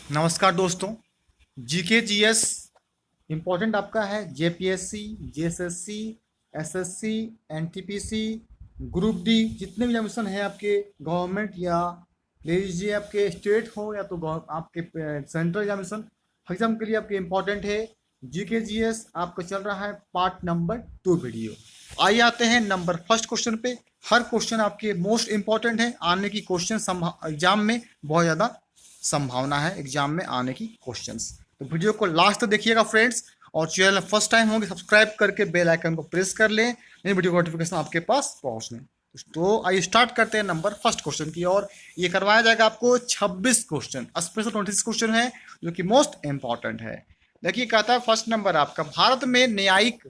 नमस्कार दोस्तों। GK GS important आपका है। JPSC, JSSC, SSC, NTPC, group D, जितने भी एग्जामिनेशन है आपके गवर्नमेंट या ले लीजिए आपके स्टेट हो या तो आपके सेंट्रल एग्जामिनेशन, हर एग्जाम के लिए आपके इम्पोर्टेंट है। जीके जीएस आपका चल रहा है पार्ट नंबर 2 वीडियो। आइए आते हैं नंबर फर्स्ट क्वेश्चन पे। हर क्वेश्चन आपके मोस्ट इंपॉर्टेंट है, आने की क्वेश्चन एग्जाम में बहुत ज़्यादा संभावना है एग्जाम में आने की क्वेश्चंस। तो वीडियो को लास्ट तक देखिएगा फ्रेंड्स, और चैनल फर्स्ट टाइम होंगे सब्सक्राइब करके बेल आइकन को प्रेस कर लें, नई वीडियो का नोटिफिकेशन आपके पास पहुंचने। तो आइए स्टार्ट करते हैं नंबर फर्स्ट क्वेश्चन की और ये करवाया जाएगा आपको 26 क्वेश्चन, स्पेशल 26 क्वेश्चन है जो कि मोस्ट इंपॉर्टेंट है। देखिए कहता है फर्स्ट नंबर आपका, भारत में न्यायिक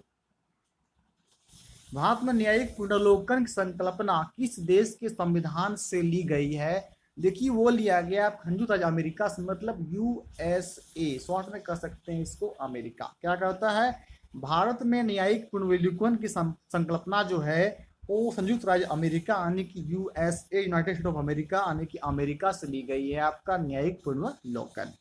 पुनर्लोकन की संकल्पना किस देश के संविधान से ली गई है? देखिए वो लिया गया संयुक्त राज्य अमेरिका से, मतलब यूएसए, शॉर्ट में कह सकते हैं इसको अमेरिका। क्या कहता है? भारत में न्यायिक पुनर्विलोकन की संकल्पना जो है वो संयुक्त राज्य अमेरिका यानी कि USA, United state of America यानी कि अमेरिका से ली गई है आपका न्यायिक पुनर्विलोकन।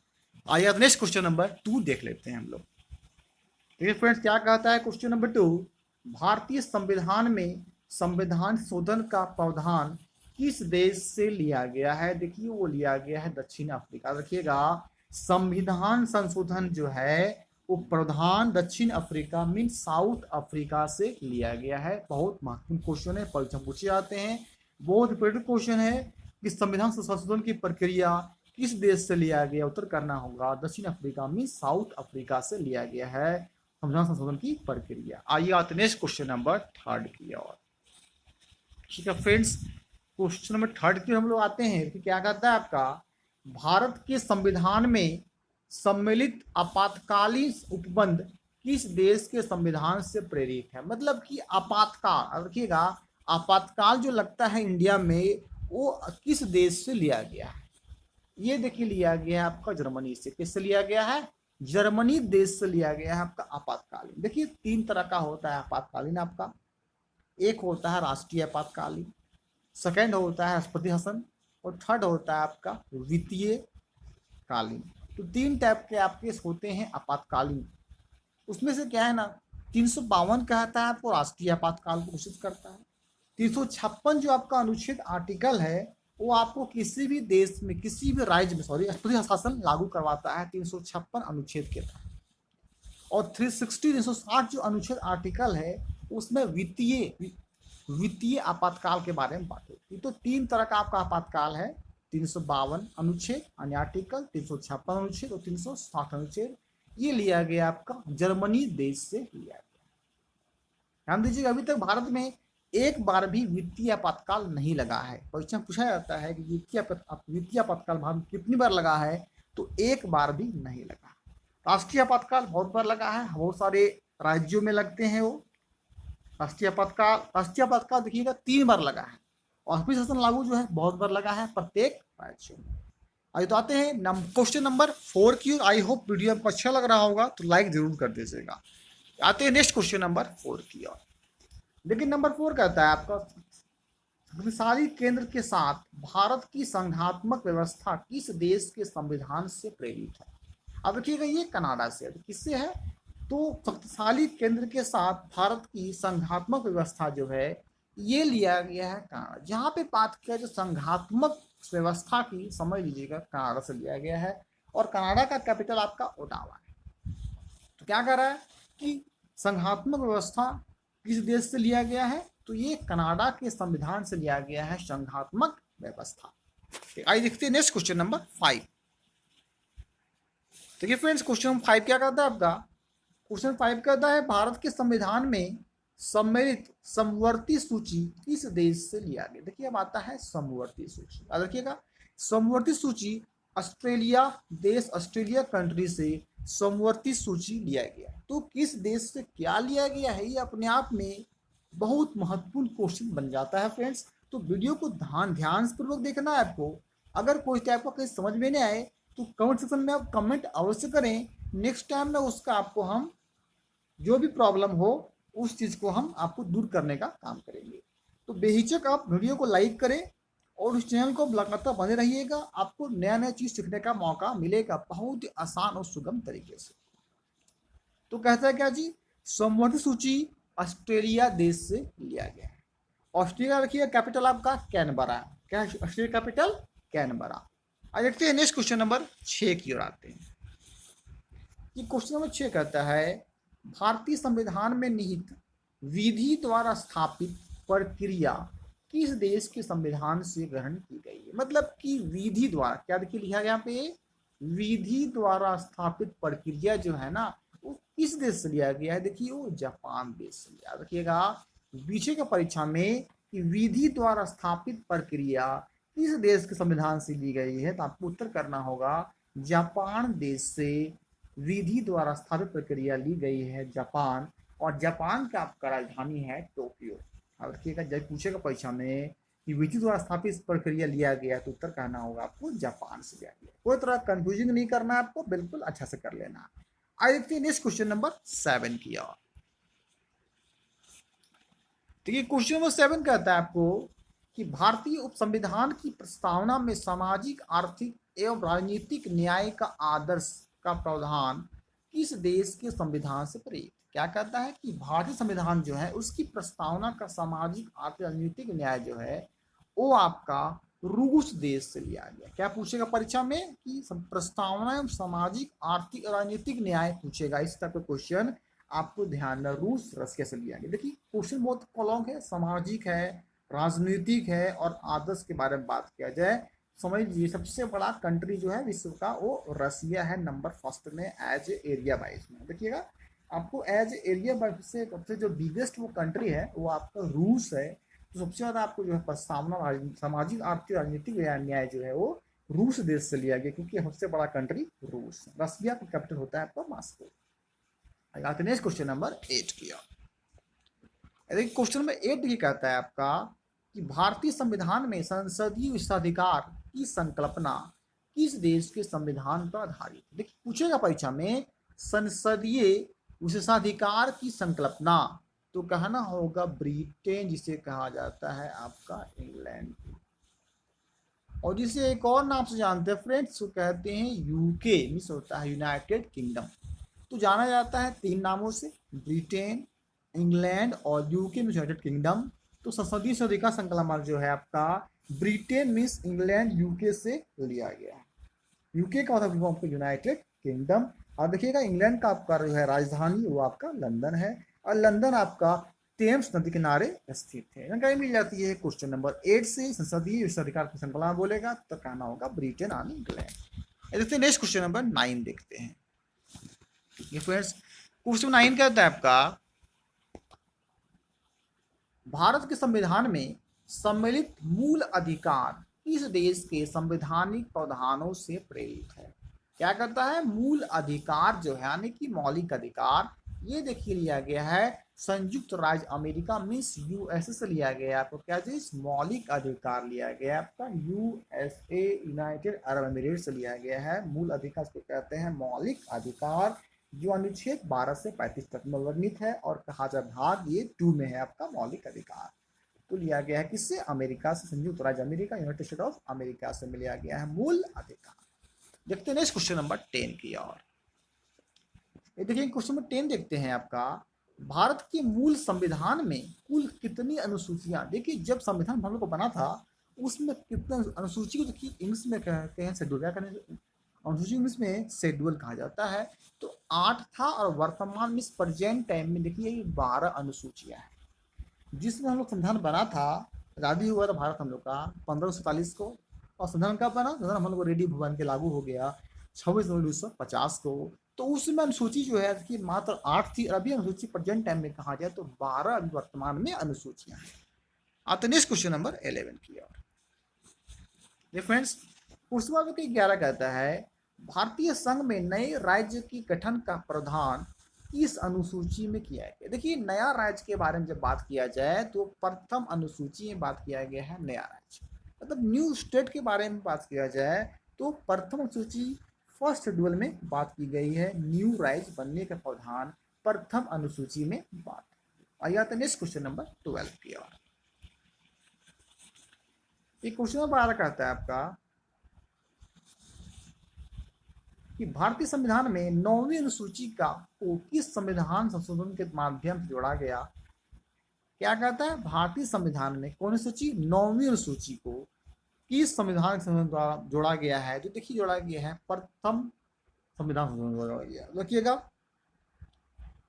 आइए नेक्स्ट क्वेश्चन नंबर 2 देख लेते हैं हम लोग। देखिए फ्रेंड्स क्या कहता है क्वेश्चन नंबर 2, भारतीय संविधान में संविधान शोधन का प्रावधान किस देश से लिया गया है? देखिए वो लिया गया है दक्षिण अफ्रीका। रखिएगा, संविधान संशोधन जो है वो प्रावधान दक्षिण अफ्रीका मीन साउथ अफ्रीका से लिया गया है। बहुत महत्वपूर्ण क्वेश्चन है, परीक्षा पूछे जाते हैं, बहुत इंपॉर्टेंट क्वेश्चन है कि संविधान संशोधन की प्रक्रिया किस देश से लिया गया। उत्तर करना होगा दक्षिण अफ्रीका मीन साउथ अफ्रीका से लिया गया है संविधान संशोधन की प्रक्रिया। आइए आते नेक्स्ट क्वेश्चन नंबर 3 की ओर। ठीक है फ्रेंड्स, क्वेश्चन नंबर 3 की हम लोग आते हैं कि क्या कहता है आपका, भारत के संविधान में सम्मिलित आपातकालीन उपबंध किस देश के संविधान से प्रेरित है? मतलब कि आपातकाल, रखिएगा, आपातकाल जो लगता है इंडिया में वो किस देश से लिया गया है? ये देखिए लिया गया है आपका जर्मनी से। किससे लिया गया है? जर्मनी देश से लिया गया है आपका आपातकालीन। देखिए 3 तरह का होता है आपातकालीन आपका। एक होता है राष्ट्रीय आपातकालीन, सेकंड होता है राष्ट्रपति शासन, और थर्ड होता है आपका वित्तीय कालीन। तो 3 टाइप के आपके होते हैं आपातकालीन। उसमें से क्या है ना, 352 कहता है आपको राष्ट्रीय आपातकाल को घोषित करता है। 356 जो आपका अनुच्छेद आर्टिकल है वो आपको किसी भी देश में, किसी भी राज्य में राष्ट्रपति शासन लागू करवाता है 356 अनुच्छेद के तहत। और 360 जो अनुच्छेद आर्टिकल है उसमें वित्तीय आपातकाल के बारे में बात होती है। तो 3 तरह का आपका आपातकाल है, 352 अनुच्छेद अन्य आर्टिकल, 356 अनुच्छेद और 360 अनुच्छेद। ये लिया गया आपका जर्मनी देश से लिया गया। ध्यान दीजिएगा, अभी तक भारत में एक बार भी वित्तीय आपातकाल नहीं लगा है। परीक्षा में पूछा जाता है कि वित्तीय आपातकाल भारत में कितनी बार लगा है, तो एक बार भी नहीं लगा। राष्ट्रीय आपातकाल बहुत बार लगा है, बहुत सारे राज्यों में लगते हैं वो राष्ट्रीय आपातकाल देखिएगा 3 बार लगा है। और राष्ट्रपति शासन लागू जो है बहुत बार लगा है प्रत्येक राज्य में। आइए तो आते हैं क्वेश्चन नंबर 4 की। आई होप वीडियो आपको अच्छा लग रहा होगा तो लाइक जरूर कर दीजिएगा। आते हैं नेक्स्ट क्वेश्चन नंबर 4 की ओर। लेकिन नंबर 4 कहता है आपका, शक्तिशाली केंद्र के साथ भारत की संघात्मक व्यवस्था किस देश के संविधान से प्रेरित है? अब देखिएगा ये कनाडा से है। किससे है? तो शक्तिशाली केंद्र के साथ भारत की संघात्मक व्यवस्था जो है ये लिया गया है कनाडा। जहाँ पे बात किया जो संघात्मक व्यवस्था की, समझ लीजिएगा कनाडा से लिया गया है। और कनाडा का कैपिटल आपका ओटावा है। तो क्या कर रहा है कि संघात्मक व्यवस्था किस देश से लिया गया है? तो ये कनाडा के संविधान से लिया गया है संघात्मक व्यवस्था। आइए देखते हैं नेक्स्ट क्वेश्चन नंबर 5। देखिए फ्रेंड्स क्वेश्चन नंबर 5 क्या कहता है आपका, क्वेश्चन 5 कहता है भारत के संविधान में सम्मिलित समवर्ती सूची किस देश से लिया गया? देखिए अब आता है समवर्ती सूची। अब देखिएगा समवर्ती सूची ऑस्ट्रेलिया देश, ऑस्ट्रेलिया कंट्री से समवर्ती सूची लिया गया। तो किस देश से क्या लिया गया है ये अपने आप में बहुत महत्वपूर्ण क्वेश्चन बन जाता है फ्रेंड्स। तो वीडियो को ध्यान पूर्वक देखना है आपको। अगर कोई टाइप का कहीं समझ में नहीं आए तो कमेंट सेक्शन में आप कमेंट अवश्य करें। नेक्स्ट टाइम में उसका आपको हम जो भी प्रॉब्लम हो उस चीज़ को हम आपको दूर करने का काम करेंगे। तो बेहिचक आप वीडियो को लाइक करें और उस चैनल को लगातार बने रहिएगा, आपको नया नया चीज सीखने का मौका मिलेगा बहुत ही आसान और सुगम तरीके से। तो कहता है क्या जी, समवर्ती सूची ऑस्ट्रेलिया देश से लिया गया है। ऑस्ट्रेलिया रखिए कैपिटल आपका कैनबरा। क्या है ऑस्ट्रेलिया कैपिटल? कैनबरा। आज देखते हैं नेक्स्ट क्वेश्चन नंबर 6 की ओर आते हैं। ये क्वेश्चन नंबर 6 कहता है भारतीय संविधान में निहित विधि द्वारा स्थापित प्रक्रिया किस देश के संविधान से ग्रहण की गई है। मतलब कि विधि द्वारा, क्या देखिए लिखा गया यहाँ पे, विधि द्वारा स्थापित प्रक्रिया जो है ना वो किस देश से लिया गया है। देखिए वो जापान देश से लिया। रखिएगा पीछे का परीक्षा में कि विधि द्वारा स्थापित प्रक्रिया किस देश के संविधान से ली गई है, तो आपको उत्तर करना होगा जापान देश से विधि द्वारा स्थापित प्रक्रिया ली गई है, जापान। और जापान का आपका राजधानी है टोक्यो। अब रखिएगा जब पूछेगा परीक्षा में कि विधि द्वारा स्थापित प्रक्रिया लिया गया तो उत्तर कहना होगा आपको जापान से लिया गया। कोई तरह कंफ्यूजिंग नहीं करना है आपको, बिल्कुल अच्छा से कर लेना। आइए देखते हैं नेक्स्ट क्वेश्चन नंबर 7 की ओर। देखिए क्वेश्चन नंबर 7 कहता है आपको कि भारतीय उप संविधान की प्रस्तावना में सामाजिक, आर्थिक एवं राजनीतिक न्याय का आदर्श का प्रावधान किस देश के संविधान से प्रेरित। क्या कहता है कि भारतीय संविधान जो है उसकी प्रस्तावना का सामाजिक, आर्थिक, राजनीतिक न्याय जो है वो आपका रूस देश से लिया गया। क्या पूछेगा परीक्षा में कि प्रस्तावना एवं सामाजिक, आर्थिक, राजनीतिक न्याय पूछेगा, इस तरह का क्वेश्चन आपको ध्यान में रूस रशिया से लिया गया। देखिए क्वेश्चन बहुत लॉन्ग है, सामाजिक है, राजनीतिक है और आदर्श के बारे में बात किया जाए, समझ लीजिए सबसे बड़ा कंट्री जो है विश्व का वो रसिया है, नंबर फर्स्ट में एज एरिया वाइज में। देखिएगा आपको एज एरिया वाइज से सबसे जो बिगेस्ट वो कंट्री है वो आपका रूस है। तो सबसे ज्यादा आपको जो है प्रस्तावना सामाजिक, आर्थिक, राजनीतिक न्याय जो है वो रूस देश से लिया गया, क्योंकि सबसे बड़ा कंट्री रूस। रसिया का कैपिटल होता है आपका मॉस्को। आते नेक्स्ट क्वेश्चन नंबर 8 की ओर। क्वेश्चन नंबर 8 ये कहता है आपका कि भारतीय संविधान में संसदीय विशेषाधिकार की संकल्पना किस देश के संविधान पर आधारित। देखिए पूछेगा परीक्षा में संसदीय विशेषाधिकार की संकल्पना, तो कहना होगा ब्रिटेन, जिसे कहा जाता है आपका इंग्लैंड, और जिसे एक और नाम से जानते हैं फ्रेंड्स, तो कहते हैं यूके, मीन्स होता है यूनाइटेड किंगडम। तो जाना जाता है 3 नामों से, ब्रिटेन, इंग्लैंड और यूके मीन्स यूनाइटेड किंगडम। तो संसदीय विशेषाधिकार संकल्पना जो है आपका ब्रिटेन मीन्स इंग्लैंड, यूके से लिया गया है। यूके का मतलब आपको यूनाइटेड किंगडम। और देखिएगा इंग्लैंड का आपका जो है राजधानी वो आपका लंदन है, और लंदन आपका टेम्स नदी किनारे स्थित है। जानकारी मिल जाती है क्वेश्चन नंबर 8 से। संसदीय विशेषाधिकार की संकल्पना बोलेगा तो कहना होगा ब्रिटेन और इंग्लैंड। देखते हैं नेक्स्ट क्वेश्चन नंबर 9 देखते हैं। ये फ्रेंड्स क्वेश्चन 9 कहता है आपका भारत के संविधान में सम्मिलित मूल अधिकार किस देश के संवैधानिक प्रावधानों से प्रेरित है। क्या कहता है, मूल अधिकार जो है यानी कि मौलिक अधिकार, ये देखिए लिया गया है संयुक्त राज्य अमेरिका मीन्स यूएसए से लिया गया है। आपको क्या चीज, मौलिक अधिकार लिया गया है आपका यूएसए, यूनाइटेड अरब अमीरात से लिया गया है। मूल अधिकार को कहते हैं मौलिक अधिकार, जो अनुच्छेद 12 से 35 तक में वर्णित है, और कहा जाए भाग ये 2 में है आपका मौलिक अधिकार। तो लिया गया है किससे, अमेरिका से, संयुक्त राज्य America, United state of America से लिया गया है मूल अधिकार। देखते हैं नेक्स्ट क्वेश्चन नंबर 10 की ओर। ये देखिए क्वेश्चन नंबर 10 देखते हैं आपका भारत के मूल संविधान में कुल कितनी अनुसूचियां। देखिए जब संविधान हम लोग को बना था उसमें कितने अनुसूची को देखिए इंग्लिश में कहते हैं शेड्यूल। क्या कहते हैं अनुसूची, इंग्लिश में शेड्यूल कहा जाता है। तो 8 था और वर्तमान में प्रेजेंट टाइम में देखिए 12 अनुसूचियां हैं। जिसमें हम लोग संविधान बना था, आज़ादी हुआ था भारत हम लोग का 1547 को, और संविधान कब बना, संविधान हम लोग को रेडी भवन के लागू हो गया 26 जनवरी 1950 को। तो उसमें अनुसूची जो है कि मात्र 8 थी, और अभी अनुसूची प्रेजेंट टाइम में कहा जाए तो 12 अभी वर्तमान में अनुसूचियां हैं। आते नेक्स्ट क्वेश्चन नंबर 11 की ओर। फ्रेंड्स क्वेश्चन नंबर 11 कहता है भारतीय संघ में नए राज्य की गठन का प्रावधान इस अनुसूची में किया गया। देखिए नया राज्य के बारे में जब बात किया जाए तो प्रथम अनुसूची में बात किया गया है नया राज्य, मतलब न्यू स्टेट के बारे में बात किया जाए तो प्रथम अनुसूची फर्स्ट शेड्यूल में बात की गई है न्यू राज्य बनने का प्रावधान प्रथम अनुसूची में बात। आइए आते नेक्स्ट क्वेश्चन नंबर 12 की ओर। एक क्वेश्चन में बड़ा कहता है आपका कि भारतीय संविधान में 9वीं अनुसूची को किस संविधान संशोधन के माध्यम से जोड़ा गया। क्या कहता है, भारतीय संविधान में कौन सूची, 9वीं अनुसूची को किस संविधान संशोधन द्वारा जोड़ा गया है। जो देखिए जोड़ा गया है प्रथम संविधान संशोधन जोड़ा गया, देखिएगा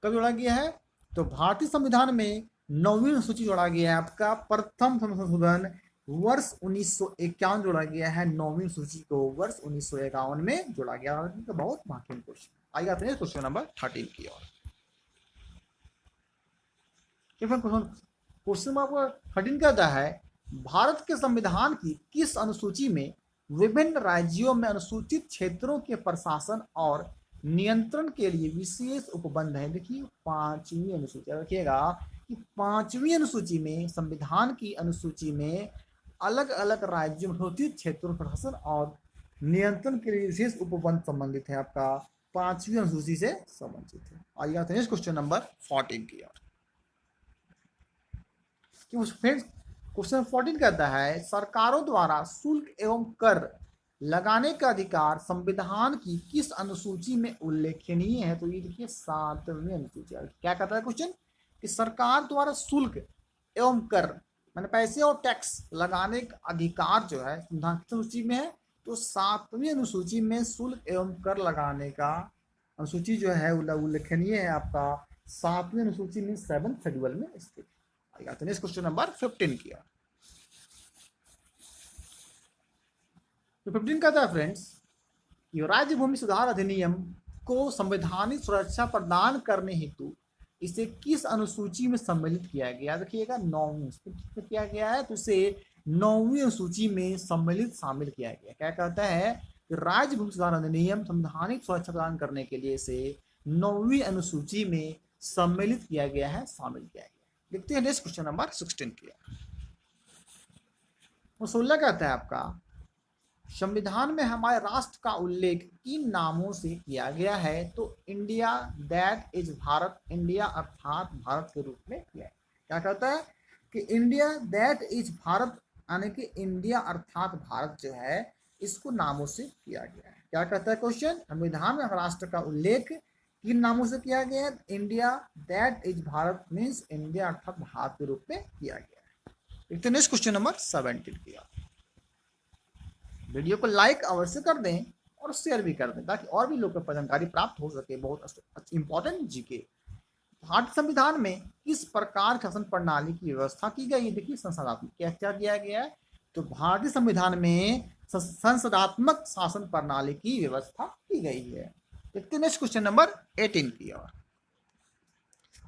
कब जोड़ा गया है, तो भारतीय संविधान में 9वीं अनुसूची जोड़ा गया है आपका प्रथम संशोधन वर्ष 1951 जोड़ा गया है। 9वीं सूची को वर्ष 1951 में जोड़ा गया। तो बहुत महत्वपूर्ण क्वेश्चन। आइए आते हैं क्वेश्चन नंबर 13 की ओर। क्वेश्चन नंबर 13 कहता है भारत के संविधान की किस अनुसूची में विभिन्न राज्यों में अनुसूचित क्षेत्रों के प्रशासन और नियंत्रण के लिए विशेष उपबंध है। देखिए 5वीं अनुसूची, रखिएगा कि 5वीं अनुसूची में, संविधान की अनुसूची में अलग अलग राज्यों में अनुसूचित क्षेत्रों प्रशासन और नियंत्रण के लिए विशेष उपबंध संबंधित है। आपका 5वीं अनुसूची से संबंधित है। आइए आते हैं क्वेश्चन नंबर 14 की ओर। क्वेश्चन 14 कहता है सरकारों द्वारा शुल्क एवं कर लगाने का अधिकार संविधान की किस अनुसूची में उल्लेखनीय है। तो ये देखिए 7वीं अनुसूची। क्या कहता है क्वेश्चन कि सरकार द्वारा शुल्क एवं कर मैंने पैसे और टैक्स लगाने का अधिकार जो है संविधान की अनुसूची में है। तो 7वीं अनुसूची में शुल्क एवं कर लगाने का अनुसूची जो है उल्लेखनीय है। आपका 7वीं अनुसूची में 7th शेड्यूल में स्थित। नेक्स्ट क्वेश्चन नंबर 15 किया। तो 15 कहता है फ्रेंड्स कि राज्य भूमि सुधार अधिनियम को संवैधानिक सुरक्षा प्रदान करने हेतु इसे किस अनुसूची में सम्मिलित किया गया। देखिएगा 9वीं में किया गया है, तो इसे 9वीं अनुसूची में शामिल किया गया। क्या कहता है कि राज्य भूमि सुधार अधिनियम संवैधानिक सुरक्षा प्रदान करने के लिए इसे 9वीं अनुसूची में सम्मिलित किया गया है, शामिल किया गया। देखते हैं नेक्स्ट क्वेश्चन नंबर 16 किया। 16 कहता है आपका संविधान में हमारे राष्ट्र का उल्लेख किन नामों से किया गया है। तो India that is Bharat, India अर्थात भारत के रूप में किया है। क्या कहता है कि इंडिया दैट इज भारत, यानी कि इंडिया अर्थात भारत जो है इसको नामों से किया गया है। क्या कहता है क्वेश्चन, संविधान में राष्ट्र का उल्लेख किन नामों से किया गया है। India that is Bharat means India अर्थात भारत के रूप में किया गया है। तो नेक्स्ट क्वेश्चन नंबर 17 किया। वीडियो को लाइक अवश्य कर दें और शेयर भी कर दें ताकि और भी लोगों को जानकारी प्राप्त हो सके। बहुत इंपॉर्टेंट जीके। भारतीय संविधान में किस प्रकार शासन प्रणाली की व्यवस्था की गई है। देखिए संसदात्मक क्या क्या किया गया है। तो भारतीय संविधान में संसदात्मक शासन प्रणाली की व्यवस्था की गई है। देखते नेक्स्ट क्वेश्चन नंबर 18 की ओर।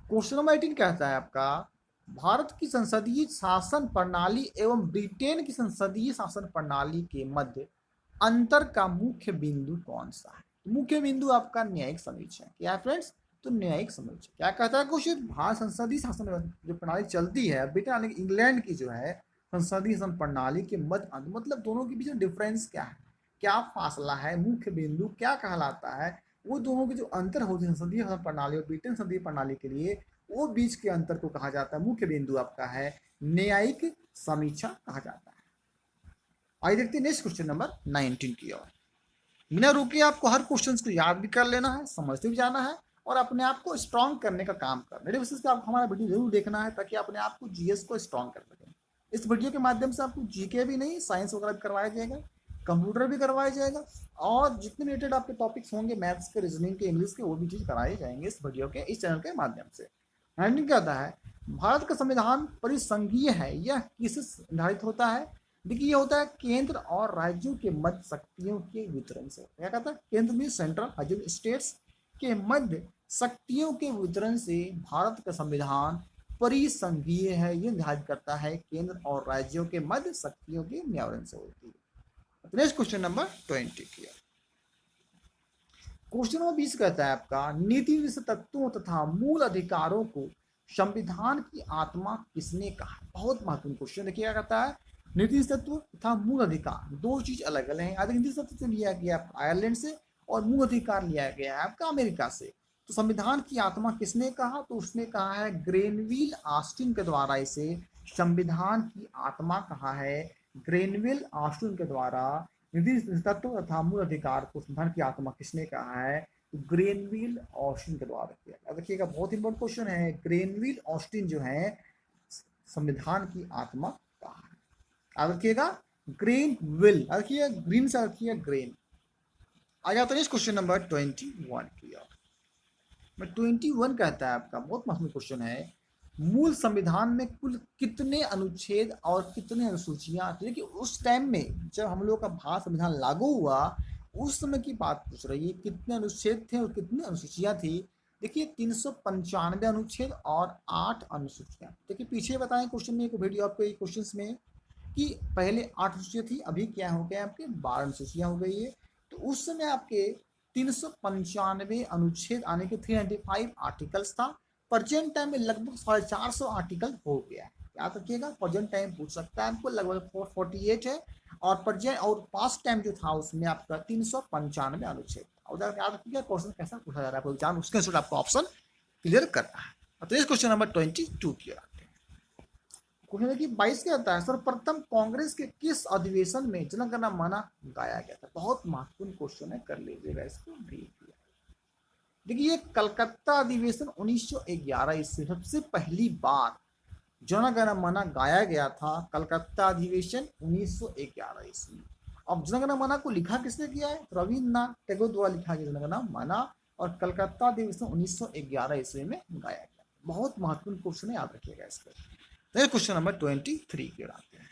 क्वेश्चन नंबर 18 कहता है आपका भारत की संसदीय शासन प्रणाली एवं ब्रिटेन की संसदीय शासन प्रणाली के मध्य अंतर का मुख्य बिंदु कौन सा है। मुख्य बिंदु आपका न्यायिक समीक्षा है। क्या फ्रेंड्स, तो न्यायिक समीक्षा। क्या कहता है क्वेश्चन, भारत संसदीय शासन जो प्रणाली चलती है ब्रिटेन यानी इंग्लैंड की जो है संसदीय शासन प्रणाली के मध्य, मतलब दोनों के बीच में डिफरेंस क्या है, क्या फासला है, मुख्य बिंदु क्या कहलाता है, वो दोनों के जो अंतर होते हैं संसदीय शासन प्रणाली और ब्रिटेन संसदीय प्रणाली के लिए, वो बीच के अंतर को कहा जाता है, मुख्य बिंदु आपका है न्यायिक समीक्षा कहा जाता है। आइए देखते हैं नेक्स्ट क्वेश्चन नंबर 19 की ओर। बिना रुके आपको हर क्वेश्चन को याद भी कर लेना है, समझते भी जाना है और अपने आप को स्ट्रॉन्ग करने का काम करना है। बेसिस पे आपको हमारा वीडियो जरूर देखना है ताकि अपने आप को जीएस को स्ट्रॉन्ग कर सकें। इस वीडियो के माध्यम से आपको जीके भी नहीं, साइंस वगैरह भी करवाया जाएगा, कंप्यूटर भी करवाया जाएगा और जितने रिलेटेड आपके टॉपिक्स होंगे मैथ्स के, रीजनिंग के, इंग्लिश के, वो भी चीज कराए जाएंगे इस वीडियो के, इस चैनल के माध्यम से। हैंडिंग कहता है भारत का संविधान परिसंघीय है, यह किससे निर्धारित होता है। देखिए ये होता है केंद्र और राज्यों के मध्य शक्तियों के वितरण से। क्या कहता है, केंद्र में सेंट्रल, राज्यों में स्टेट्स के मध्य शक्तियों के वितरण से भारत का संविधान परिसंघीय है। यह निर्धारित करता है केंद्र और राज्यों के मध्य शक्तियों के निवारण से होती है। नेक्स्ट क्वेश्चन नंबर 20 किया। क्वेश्चन नंबर 20 कहता है आपका नीति विषय तत्वों तथा मूल अधिकारों को संविधान की आत्मा किसने कहा। बहुत महत्वपूर्ण क्वेश्चन। देखिए क्या कहता है, नीति तत्व तथा मूल अधिकार दो चीज अलग अलग है। नीति तत्व से लिया गया आयरलैंड से और मूल अधिकार लिया गया है आपका अमेरिका से। तो संविधान की आत्मा किसने कहा, तो उसने कहा है ग्रेनविल ऑस्टिन के द्वारा इसे संविधान की आत्मा कहा है ग्रेनविल ऑस्टिन के द्वारा निधि तत्व तथा मूल अधिकार को संविधान की आत्मा किसने कहा है? तो ग्रेनविल ऑस्टिन के द्वारा किया गया। देखिएगा बहुत इंपॉर्टेंट क्वेश्चन है, ग्रेनविल ऑस्टिन जो है संविधान की आत्मा कहा है। याद रखिएगा ग्रेनविल, रखिए ग्रीन से रखिए ग्रेन। आ जाता है क्वेश्चन नंबर 21 की ओर। 21 कहता है आपका बहुत महत्वपूर्ण क्वेश्चन है, मूल संविधान में कुल कितने अनुच्छेद और कितने अनुसूचियां थी? देखिए उस टाइम में जब हम लोग का भारत संविधान लागू हुआ उस समय की बात पूछ रही है, कितने अनुच्छेद थे और कितनी अनुसूचियां थी? देखिए 395 अनुच्छेद और 8 अनुसूचियां। देखिए पीछे बताएं क्वेश्चन में, एक वीडियो आपको क्वेश्चन में कि पहले 8 अनुसूचियां थी, अभी क्या हो गया आपके 12 अनुसूचियां हो गई है। तो उस समय आपके 395 अनुच्छेद आने के 395 आर्टिकल्स था। प्रेजेंट टाइम में लगभग 450 आर्टिकल हो गया है। याद रखिएगा प्रेजेंट टाइम पूछ सकता है आपको, लगभग 448 है और प्रेजेंट और पास्ट टाइम जो था उसमें आपका 395 अनुच्छेद। उधर याद रखिएगा क्वेश्चन कैसा पूछा जा रहा है एग्जाम, उसके अनुसार आपको ऑप्शन क्लियर करना है। तो इस क्वेश्चन नंबर 22 की क्वेश्चन देखिए 22 क्या आता है, सर्वप्रथम कांग्रेस के किस अधिवेशन में जन गण मन गाया गया था? बहुत महत्वपूर्ण क्वेश्चन है, कर लीजिएगा इसको ब्रीफ। देखिए कलकत्ता अधिवेशन 1911 ईस्वी सबसे पहली बार जन गण मन गाया गया था। कलकत्ता अधिवेशन 1911 ईस्वी। अब जन गण मन को लिखा किसने किया है? रविन्द्रनाथ टैगोर द्वारा लिखा गया जन गण मन, और कलकत्ता अधिवेशन 1911 ईस्वी में गाया गया। बहुत महत्वपूर्ण क्वेश्चन है, याद रखिएगा इसको। क्वेश्चन नंबर 23 की ओर आते हैं।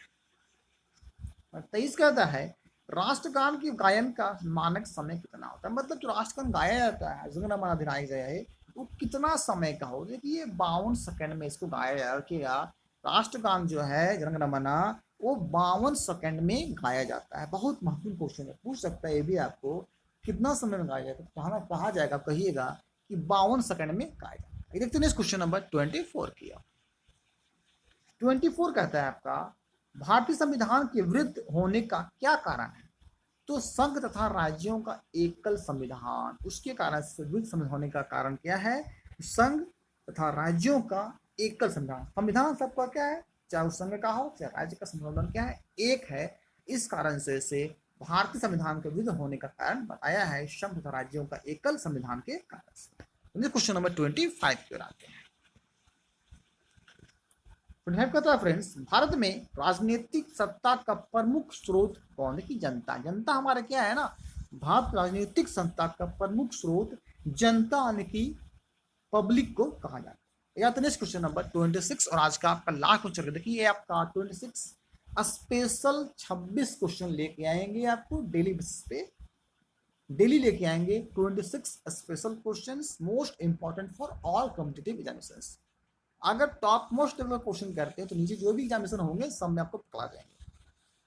23 कहता है राष्ट्रगान के गायन का मानक समय कितना होता है? मतलब जो राष्ट्रगान गाया जाता है, जन गण मन अधिनायक जय है, वो कितना समय का हो? देखिए 52 सेकंड में इसको गाया जा रखिएगा। राष्ट्रगान जो है जन गण मन वो 52 सेकंड में गाया जाता है। बहुत महत्वपूर्ण क्वेश्चन है, पूछ सकता है ये भी आपको, कितना समय में गाया जाता है? कहा जाएगा, कहिएगा कि 52 सेकंड में गाया जाता है। देखते हैं क्वेश्चन नंबर 24 किया। 24 कहता है आपका भारतीय संविधान के विरुद्ध होने का क्या कारण है? तो संघ तथा राज्यों का एकल संविधान, उसके कारण से विरुद्ध संविधान होने का कारण क्या है? संघ तथा राज्यों का एकल संविधान। संविधान सबका क्या है, चाहे उस संघ का हो चाहे राज्य का, संविधान क्या है? एक है। इस कारण से भारतीय संविधान के विरुद्ध होने का कारण बताया है संघ तथा राज्यों का एकल संविधान के कारण से। क्वेश्चन नंबर 25 की ओर आते हैं। कहता है फ्रेंड्स भारत में राजनीतिक सत्ता का प्रमुख स्रोत कौन है? की जनता। जनता हमारा क्या है ना, भारत राजनीतिक सत्ता का प्रमुख स्रोत जनता यानी कि पब्लिक को कहा जाता है। या तो नेक्स्ट क्वेश्चन नंबर 26 और आज का आपका लास्ट क्वेश्चन देखिए, ये आपका 26 स्पेशल 26 क्वेश्चन लेके आएंगे आपको डेली बेसिस पे, डेली लेके आएंगे 26 special questions most important for all competitive examinations. अगर टॉप मोस्ट लेवल क्वेश्चन करते हैं तो नीचे जो भी एग्जामिनेशन होंगे सब में आपको पकड़ा जाएंगे।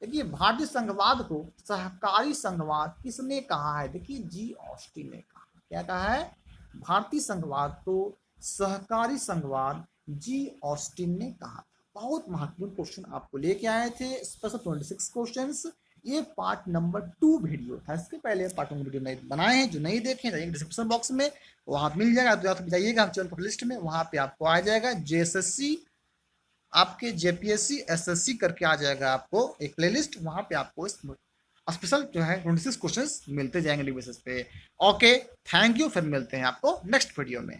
देखिए भारतीय संघवाद को सहकारी संघवाद किसने कहा है? देखिए जी ऑस्टिन ने कहा। क्या कहा है? भारतीय संघवाद को सहकारी संघवाद जी ऑस्टिन ने कहा। बहुत महत्वपूर्ण क्वेश्चन आपको लेके आए थे, स्पेशल 26 क्वेश्चंस। ये पार्ट नंबर 2 वीडियो था, इसके पहले पार्ट 1 वीडियो नहीं बनाए हैं, जो नहीं देखें जाइए डिस्क्रिप्शन बॉक्स में, वहां मिल जाएगा। तो जाइएगा हम चैनल लिस्ट में, वहां पे आपको आ जाएगा जेएसएससी, आपके जेपीएससी, एसएससी करके आ जाएगा आपको एक प्लेलिस्ट, वहां पे आपको स्पेशल जो है 26 क्वेश्चंस मिलते जाएंगे बेसिस पे। ओके, थैंक यू, फिर मिलते हैं आपको नेक्स्ट वीडियो में।